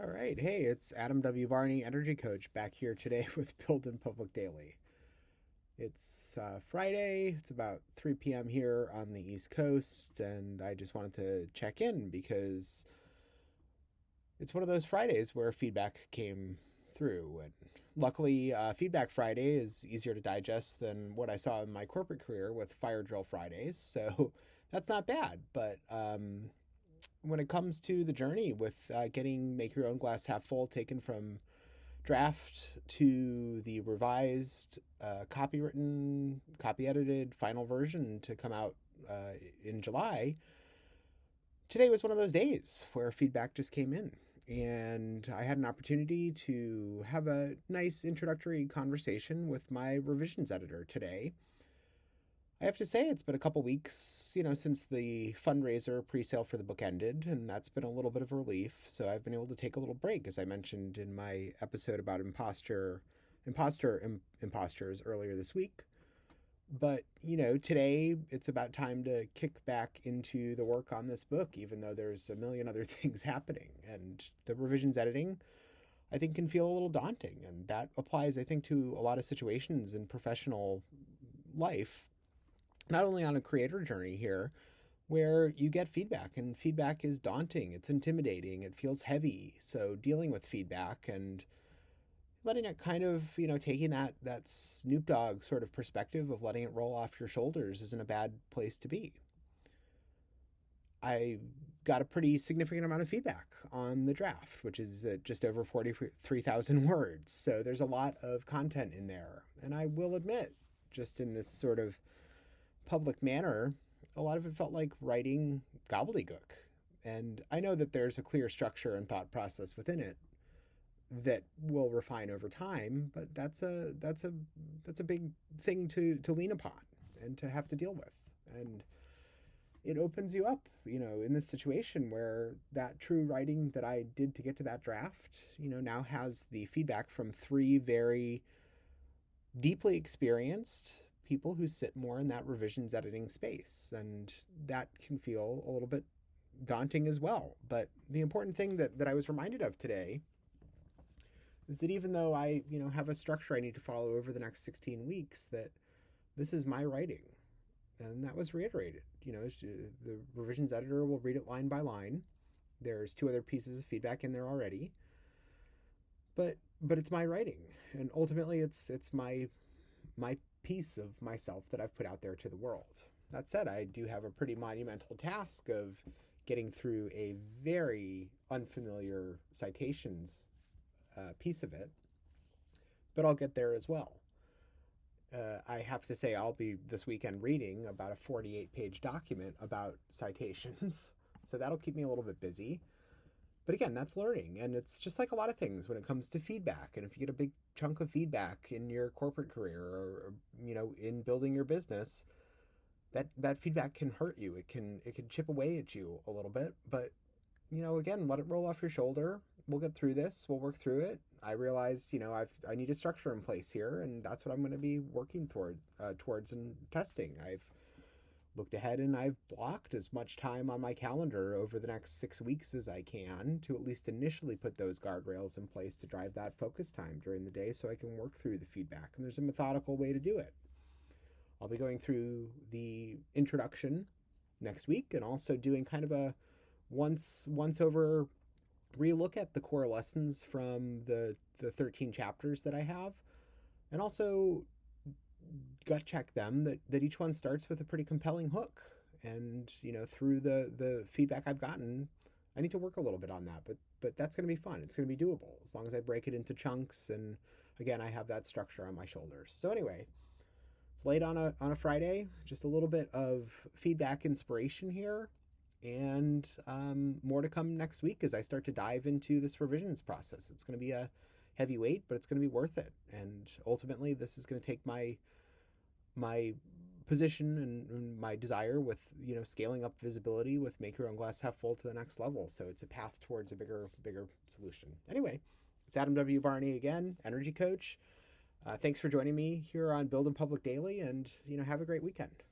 All right. Hey, it's Adam W. Barney, Energy Coach, back here today with Build in Public Daily. It's Friday. It's about 3 p.m. here on the East Coast, and I just wanted to check in because it's one of those Fridays where feedback came through. And luckily, Feedback Friday is easier to digest than what I saw in my corporate career with Fire Drill Fridays. So that's not bad. But when it comes to the journey with getting Make Your Own Glass Half Full taken from draft to the revised, copywritten, copy edited final version to come out in July, today was one of those days where feedback just came in. And I had an opportunity to have a nice introductory conversation with my revisions editor today. I have to say, it's been a couple weeks, since the fundraiser pre-sale for the book ended, and that's been a little bit of a relief. So I've been able to take a little break, as I mentioned in my episode about imposters earlier this week. But, today it's about time to kick back into the work on this book, even though there's a million other things happening. And the revisions editing, I think, can feel a little daunting. And that applies, I think, to a lot of situations in professional life, not only on a creator journey here, where you get feedback and feedback is daunting, it's intimidating, it feels heavy. So dealing with feedback and letting it kind of, taking that Snoop Dogg sort of perspective of letting it roll off your shoulders isn't a bad place to be. I got a pretty significant amount of feedback on the draft, which is just over 43,000 words. So there's a lot of content in there. And I will admit, just in this sort of public manner, a lot of it felt like writing gobbledygook. And I know that there's a clear structure and thought process within it that will refine over time, but that's a big thing to lean upon and to have to deal with. And it opens you up, in this situation where that true writing that I did to get to that draft, now has the feedback from three very deeply experienced people who sit more in that revisions editing space. And that can feel a little bit daunting as well. But the important thing that I was reminded of today is that even though I, have a structure I need to follow over the next 16 weeks, that this is my writing. And that was reiterated. The revisions editor will read it line by line. There's two other pieces of feedback in there already. But it's my writing. And ultimately it's my piece of myself that I've put out there to the world. That said, I do have a pretty monumental task of getting through a very unfamiliar citations piece of it, but I'll get there as well. I have to say, I'll be this weekend reading about a 48-page document about citations, so that'll keep me a little bit busy. But again, that's learning, and it's just like a lot of things when it comes to feedback. And if you get a big chunk of feedback in your corporate career or in building your business, that feedback can hurt you. It can chip away at you a little bit, but again, let it roll off your shoulder. We'll get through this. We'll work through it. I realized, I need a structure in place here, and that's what I'm going to be working towards and testing. I've looked ahead and I've blocked as much time on my calendar over the next 6 weeks as I can to at least initially put those guardrails in place to drive that focus time during the day so I can work through the feedback. And there's a methodical way to do it. I'll be going through the introduction next week and also doing kind of a once over relook at the core lessons from the 13 chapters that I have, and also gut check them that each one starts with a pretty compelling hook. And through the feedback I've gotten, I need to work a little bit on that, but that's going to be fun. It's going to be doable as long as I break it into chunks, and again, I have that structure on my shoulders. So anyway, it's late on a Friday, just a little bit of feedback inspiration here, and more to come next week as I start to dive into this revisions process. It's going to be a heavy weight, but it's going to be worth it. And ultimately, this is going to take my position and my desire with scaling up visibility with Make Your Own Glass Half Full to the next level. So it's a path towards a bigger solution. Anyway, it's Adam W. Barney again, Energy Coach. Thanks for joining me here on Build in Public Daily, and have a great weekend.